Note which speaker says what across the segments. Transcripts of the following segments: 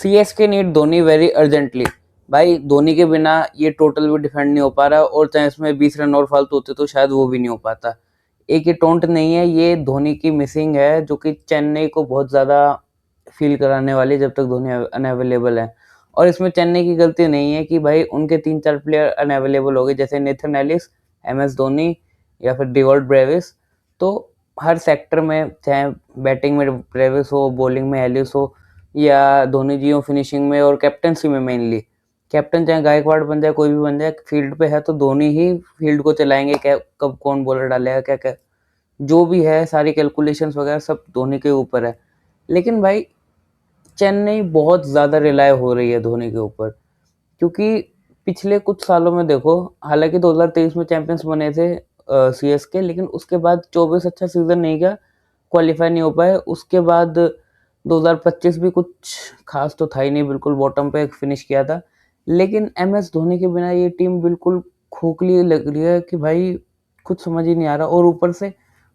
Speaker 1: CSK need Dhoni very urgently. भाई धोनी के बिना ये टोटल भी डिफेंड नहीं हो पा रहा, और चाहे इसमें 20 रन और फालतू होते तो शायद वो भी नहीं हो पाता। एक ये टोंट नहीं है, ये धोनी की मिसिंग है जो कि चेन्नई को बहुत ज़्यादा फील कराने वाली जब तक धोनी अनअवेलेबल है। और इसमें चेन्नई की गलती नहीं है कि भाई उनके 3-4 प्लेयर अनअवेलेबल हो गए, जैसे नेथन एलिस, एमएस धोनी या फिर डिवॉल्ट ब्रेविस। तो हर सेक्टर में, चाहे बैटिंग में ब्रेविस हो, बॉलिंग में एलिस हो, या धोनी जी हो फिनिशिंग में, और कैप्टनसी में मेनली कैप्टन चाहे गायकवाड़ बन जाए, कोई भी बन जाए, फील्ड पे है तो धोनी ही फील्ड को चलाएंगे। क्या कब कौन बॉलर डालेगा, क्या क्या जो भी है, सारी कैलकुलेशंस वगैरह सब धोनी के ऊपर है। लेकिन भाई चेन्नई बहुत ज़्यादा रिलाय हो रही है धोनी के ऊपर, क्योंकि पिछले कुछ सालों में देखो, हालांकि 2023 में चैंपियंस बने थे सीएसके, लेकिन उसके बाद 24 अच्छा सीजन नहीं गया, क्वालिफाई नहीं हो पाए। उसके बाद 2025 भी कुछ खास तो था ही नहीं, बिल्कुल बॉटम पे फिनिश किया था। लेकिन एमएस धोनी के बिना ये टीम बिल्कुल खोखली लग रही है कि भाई कुछ समझ ही नहीं आ रहा। और ऊपर से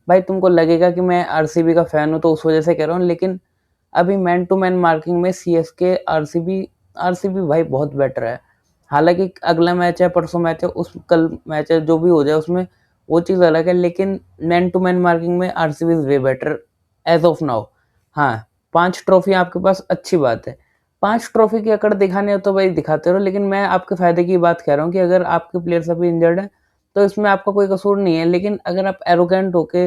Speaker 1: भाई तुमको लगेगा कि मैं आरसीबी का फैन हूँ तो उस वजह से कह रहा हूँ, लेकिन अभी मैन टू मैन मार्किंग में सीएसके आरसीबी भाई बहुत बेटर है। हालांकि अगला मैच है, परसों मैच है, उस कल मैच है, जो भी हो जाए उसमें वो चीज़ अलग है, लेकिन मैन टू मैन मार्किंग में RCB is way better as of now. हाँ, 5 ट्रॉफी आपके पास, अच्छी बात है। 5 ट्रॉफी की अकड़ दिखाने हो तो भाई दिखाते रहो, लेकिन मैं आपके फायदे की बात कह रहा हूँ कि अगर आपके प्लेयर्स अभी इंजर्ड है तो इसमें आपका कोई कसूर नहीं है। लेकिन अगर आप एरोगेंट होके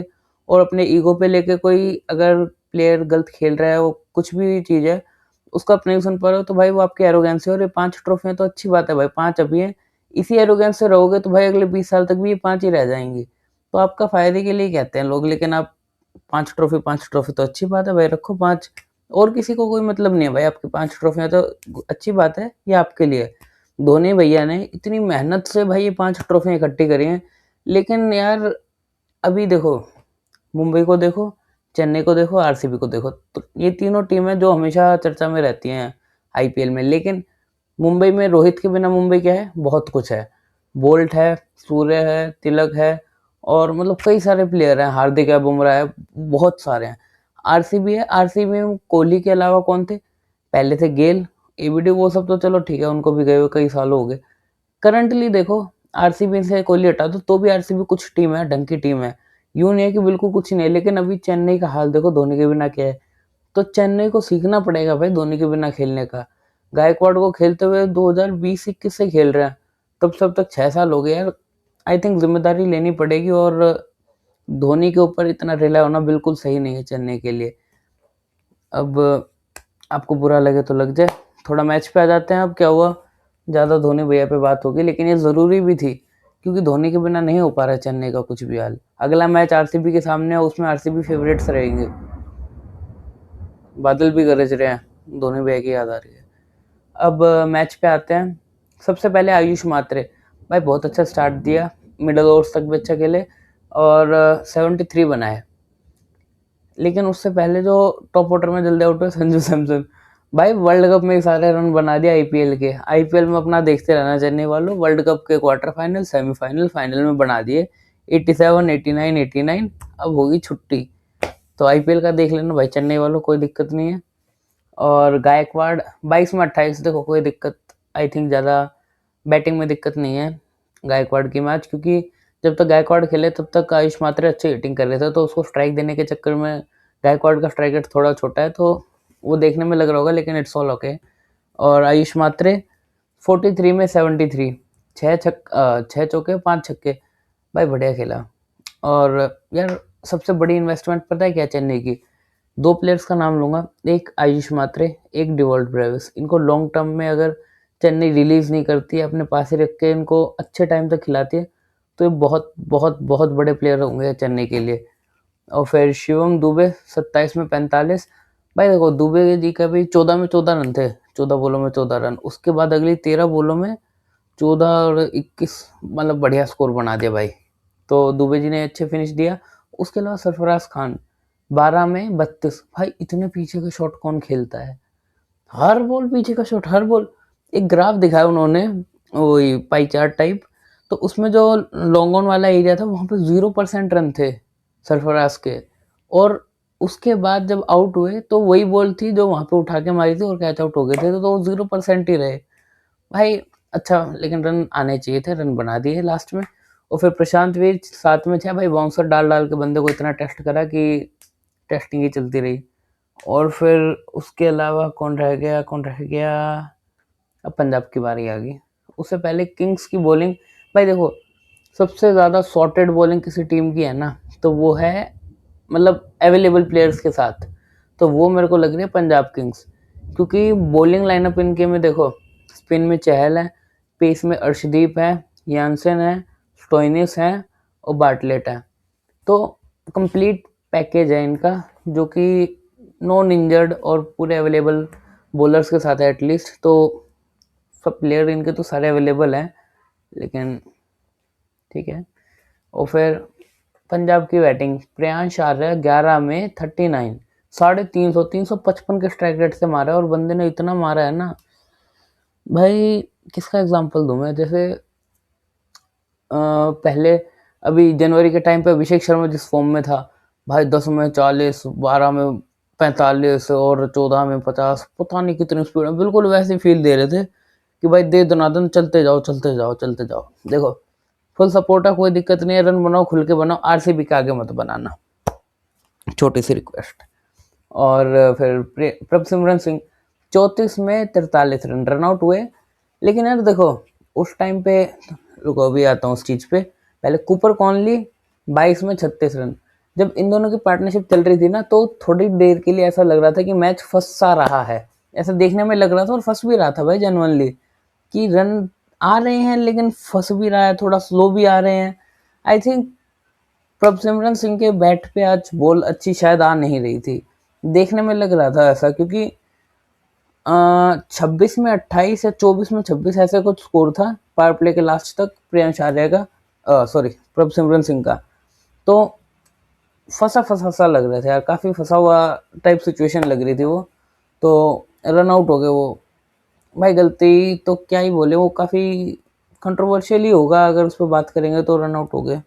Speaker 1: और अपने ईगो पे लेके कोई अगर प्लेयर गलत खेल रहा है, वो कुछ भी चीज़ है, उसको आप नहीं सुन पा रहे हो, तो भाई वो आपकी एरोगेंस है। और ये 5 ट्रॉफियाँ तो अच्छी बात है भाई, 5 अभी हैं। इसी एरोगेंस से रहोगे तो भाई अगले 20 साल तक भी ये 5 ही रह जाएंगी। तो आपका फायदे के लिए कहते हैं लोग, लेकिन आप 5 ट्रॉफी तो अच्छी बात है भाई, रखो 5। और किसी को कोई मतलब नहीं है भाई, आपकी 5 ट्रॉफियाँ तो अच्छी बात है, ये आपके लिए। धोनी भैया ने इतनी मेहनत से भाई ये 5 ट्रॉफियाँ इकट्ठी करी हैं। लेकिन यार अभी देखो, मुंबई को देखो, चेन्नई को देखो, आरसीबी को देखो, तो ये तीनों टीमें जो हमेशा चर्चा में रहती हैं आईपीएल में। लेकिन मुंबई में रोहित के बिना मुंबई क्या है, बहुत कुछ है। बोल्ट है, सूर्य है, तिलक है, और मतलब कई सारे प्लेयर हैं, हार्दिक है, बुमराह है, बहुत सारे हैं। आरसीबी है, आरसीबी में कोहली के अलावा कौन थे, पहले थे गेल, एबीडी, वो सब तो चलो ठीक है, उनको भी गए हुए कई सालों हो गए। करंटली देखो, आरसीबी से कोहली हटा दो तो भी आरसीबी कुछ टीम है, ढंग की टीम है। यूं नहीं है कि बिल्कुल कुछ नहीं है। लेकिन अभी चेन्नई का हाल देखो, धोनी के बिना क्या है। तो चेन्नई को सीखना पड़ेगा भाई धोनी के बिना खेलने का। गायकवाड़ को खेलते हुए 2020-21 से खेल रहे हैं, तब सब तक 6 साल हो गए यार। आई थिंक जिम्मेदारी लेनी पड़ेगी, और धोनी के ऊपर इतना रिलाई होना बिल्कुल सही नहीं है चेन्नई के लिए। अब आपको बुरा लगे तो लग जाए। थोड़ा मैच पे आ जाते हैं। अब क्या हुआ, ज़्यादा धोनी भैया पे बात होगी, लेकिन ये ज़रूरी भी थी, क्योंकि धोनी के बिना नहीं हो पा रहा है चेन्नई का कुछ भी हाल। अगला मैच आरसीबी के सामने है, उसमें आरसीबी फेवरेट्स रहेंगे। बादल भी गरज रहे हैं, धोनी भैया की याद आ रही है। अब मैच पे आते हैं। सबसे पहले आयुष मात्रे, भाई बहुत अच्छा स्टार्ट दिया, मिडल ओवर्स तक भी अच्छा खेले, और 73 बनाए। लेकिन उससे पहले जो टॉप ऑर्डर में जल्दी आउट हुए संजू सैमसन, भाई वर्ल्ड कप में सारे रन बना दिया आईपीएल के। आईपीएल में अपना देखते रहना चेन्नई वालों, वर्ल्ड कप के क्वार्टर फाइनल, सेमीफाइनल, फाइनल में बना दिए 87, 89, 89। अब होगी छुट्टी, तो आईपीएल का देख लेना भाई चेन्नई वालों, कोई दिक्कत नहीं है। और गायकवाड़ 22 में 28, देखो कोई दिक्कत, आई थिंक ज़्यादा बैटिंग में दिक्कत नहीं है गायकवाड़ की मैच, क्योंकि जब तक गायकवाड़ खेले तब तक आयुष मात्रे अच्छी हिटिंग कर रहे थे, तो उसको स्ट्राइक देने के चक्कर में, गायकवाड़ का स्ट्राइक रेट थोड़ा छोटा है तो वो देखने में लग रहा होगा, लेकिन इट्स ऑल ओके। और आयुष मात्रे 43 में 73, 6 चौके 5 छक्के, भाई बढ़िया खेला। और यार सबसे बड़ी इन्वेस्टमेंट पता है क्या चेन्नई की, 2 प्लेयर्स का नाम लूंगा, एक आयुष मात्रे, एक डिवॉल्ट ब्रेविस। इनको लॉन्ग टर्म में अगर चेन्नई रिलीज नहीं करती है, अपने पास ही रख के इनको अच्छे टाइम तक खिलाती है, तो ये बहुत बहुत बहुत बड़े प्लेयर होंगे चेन्नई के लिए। और फिर शिवम दुबे 27 में 45, भाई देखो दुबे जी का भी 14 में 14 रन थे, 14 बॉलों में 14 रन। उसके बाद अगली 13 बॉलों में 14 और 21, मतलब बढ़िया स्कोर बना दिया भाई, तो दुबे जी ने अच्छे फिनिश दिया। उसके अलावा सरफराज खान 12 में 32, भाई इतने पीछे का शॉट कौन खेलता है, हर बॉल पीछे का शॉट, हर बॉल। एक ग्राफ दिखाया उन्होंने, वही पाई चार्ट टाइप, तो उसमें जो लॉन्ग ऑन वाला एरिया था वहाँ पे 0% रन थे सरफराज के, और उसके बाद जब आउट हुए तो वही बॉल थी जो वहाँ पे उठा के मारी थी और कैच आउट हो गए थे, तो 0% ही रहे भाई। अच्छा, लेकिन रन आने चाहिए थे, रन बना दिए लास्ट में। और फिर प्रशांत वीर साथ में था भाई, बाउंसर डाल डाल के बंदे को इतना टेस्ट करा कि टेस्टिंग ही चलती रही। और फिर उसके अलावा कौन रह गया, अब पंजाब की बारी आ गई। उससे पहले किंग्स की बॉलिंग, भाई देखो सबसे ज़्यादा सॉर्टेड बॉलिंग किसी टीम की है ना, तो वो है मतलब अवेलेबल प्लेयर्स के साथ, तो वो मेरे को लग रही है पंजाब किंग्स। क्योंकि बॉलिंग लाइनअप इनके में देखो, स्पिन में चहल है, पेस में अर्शदीप है, यानसन है, स्टोइनिस है और बाटलेट है। तो कंप्लीट पैकेज है इनका, जो कि नॉन इंजर्ड और पूरे अवेलेबल बॉलर्स के साथ है एटलीस्ट। तो सब प्लेयर इनके तो सारे अवेलेबल हैं, लेकिन ठीक है। और फिर पंजाब की बैटिंग, प्रियांश आर्य 11 में 39, 350, 355 के स्ट्राइक रेट से मारा है। और बंदे ने इतना मारा है ना भाई, किसका एग्जांपल दूं मैं, जैसे पहले अभी जनवरी के टाइम पे अभिषेक शर्मा जिस फॉर्म में था भाई, 10 में 40, 12 में 45 और 14 में 50, पता नहीं कितनी स्पीड में, बिल्कुल वैसे फील दे रहे थे कि भाई दे दनादन, चलते जाओ चलते जाओ चलते जाओ। देखो फुल सपोर्ट है, कोई दिक्कत नहीं है, रन बनाओ, खुल के बनाओ, आरसीबी के आगे मत बनाना, छोटी सी रिक्वेस्ट। और फिर प्रभसिमरन सिंह 34 में 43 रन, रन आउट हुए। लेकिन यार देखो उस टाइम पे, रुको अभी आता हूँ उस चीज़ पे, पहले कूपर कॉनली 22 में 36 रन। जब इन दोनों की पार्टनरशिप चल रही थी ना, तो थोड़ी देर के लिए ऐसा लग रहा था कि मैच फंस सा रहा है, ऐसा देखने में लग रहा था, और फंस भी रहा था भाई जेन्युइनली, कि रन आ रहे हैं लेकिन फंस भी रहा है, थोड़ा स्लो भी आ रहे हैं। आई थिंक प्रभसिमरन सिंह के बैट पे आज बॉल अच्छी शायद आ नहीं रही थी, देखने में लग रहा था ऐसा, क्योंकि 26 में 28 या 24 में 26 ऐसे कुछ स्कोर था पावर प्ले के लास्ट तक प्रियांश आर्य का, सॉरी प्रभसिमरन सिंह का। तो फंसा फंसा सा लग रहा था यार, काफ़ी फंसा हुआ टाइप सिचुएशन लग रही थी वो। तो रन आउट हो गए वो भाई, गलती तो क्या ही बोले, वो काफ़ी कंट्रोवर्शियल ही होगा अगर उस पर बात करेंगे, तो रन आउट हो गए।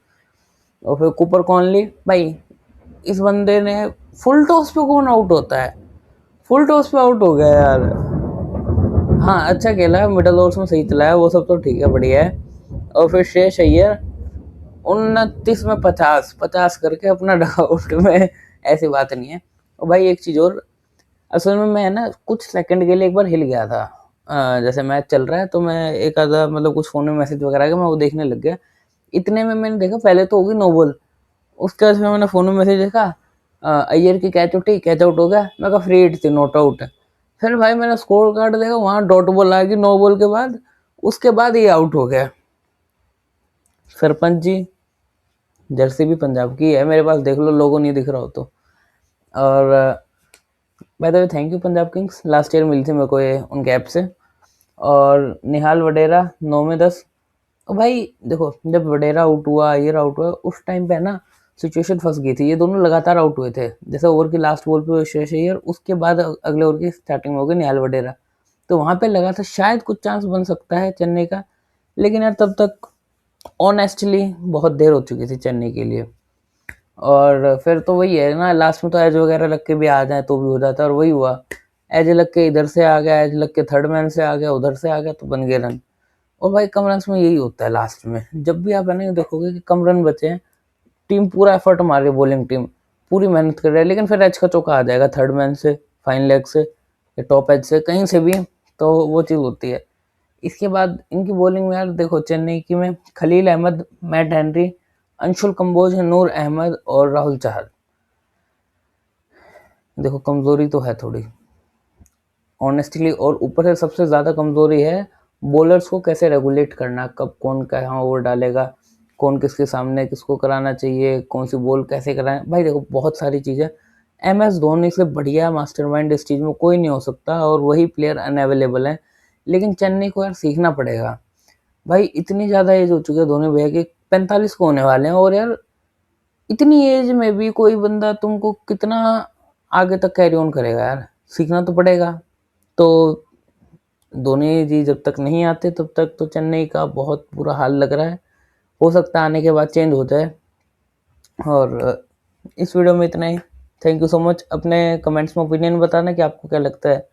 Speaker 1: और फिर कूपर कॉनली भाई, इस बंदे ने फुल टॉस पे कौन आउट होता है, फुल टॉस पे आउट हो गया यार। हाँ अच्छा खेला है, मिडल ओवर्स में सही चलाया, वो सब तो ठीक है, बढ़िया है। और फिर श्रेयस अय्यर 29 में 50 करके अपना डगआउट में, ऐसी बात नहीं है। और भाई एक चीज़ और, असल में मैं ना कुछ सेकंड के लिए एक बार हिल गया था, जैसे मैच चल रहा है तो मैं एक आधा मतलब कुछ फ़ोन में मैसेज वगैरह का मैं वो देखने लग गया। इतने में मैंने देखा पहले तो होगी नो बॉल, उसके बाद फिर मैंने फ़ोन में मैसेज देखा, अय्यर की कैच उठी, कैच आउट हो गया, मैं कहा फ्री हिट थी, नॉट आउट है। फिर भाई मैंने स्कोर कार्ड देखा, वहाँ डॉट बॉल आ गई नो बॉल के बाद, उसके बाद ये आउट हो गया। सरपंच जी, जर्सी भी पंजाब की है मेरे पास, देख लो लोगो नहीं दिख रहा हो तो। और by the way thank you Punjab kings, last year मिली थी मेरे को ये उनके ऐप से। और निहाल वडेरा 9 में 10। और भाई देखो जब वडेरा आउट हुआ, अय्यर आउट हुआ, उस टाइम पे है ना सिचुएशन फंस गई थी, ये दोनों लगातार आउट हुए थे, जैसे ओवर की लास्ट बॉल पे श्रेयस अय्यर, उसके बाद अगले ओवर की स्टार्टिंग में हो गई निहाल वडेरा। तो वहाँ पे लगा था शायद कुछ चांस बन सकता है चेन्नई का, लेकिन यार तब तक ऑनेस्टली बहुत देर हो चुकी थी चेन्नई के लिए। और फिर तो वही है ना, लास्ट में तो एज वगैरह लग के भी आ जाए तो भी हो जाता है, और वही हुआ, एज लग के इधर से आ गया, एज लग के थर्ड मैन से आ गया, उधर से आ गया, तो बन गए रन। और भाई कम रन में यही होता है लास्ट में, जब भी आप है ना देखोगे कि कम रन बचे हैं, टीम पूरा एफर्ट मार रही है, बॉलिंग टीम पूरी मेहनत कर रही है, लेकिन फिर एज का चौका आ जाएगा थर्ड मैन से, फाइन लेग से या टॉप एज से, कहीं से भी, तो वो चीज़ होती है। इसके बाद इनकी बॉलिंग में यार देखो, चेन्नई की में खलील अहमद, मैट हेनरी, अंशुल कंबोज, नूर अहमद और राहुल चहर। देखो कमजोरी तो है थोड़ी ऑनेस्टली, और ऊपर से सबसे ज़्यादा कमजोरी है बॉलर्स को कैसे रेगुलेट करना, कब कौन कहाँ ओवर डालेगा, कौन किसके सामने किसको कराना चाहिए, कौन सी बॉल कैसे कराए। भाई देखो बहुत सारी चीज़ें, एम एस धोनी से बढ़िया मास्टरमाइंड इस चीज़ में कोई नहीं हो सकता, और वही प्लेयर अनअवेलेबल है। लेकिन चेन्नई को यार सीखना पड़ेगा भाई, इतनी ज़्यादा एज हो चुकी है धोनी भैया की, 45 को होने वाले हैं, और यार इतनी एज में भी कोई बंदा तुमको कितना आगे तक कैरी ऑन करेगा यार, सीखना तो पड़ेगा। तो धोनी जी जब तक नहीं आते तब तक तो चेन्नई का बहुत बुरा हाल लग रहा है, हो सकता है आने के बाद चेंज हो जाए। और इस वीडियो में इतना ही। Thank you so much. अपने कमेंट्स में ओपिनियन बताना कि आपको क्या लगता है।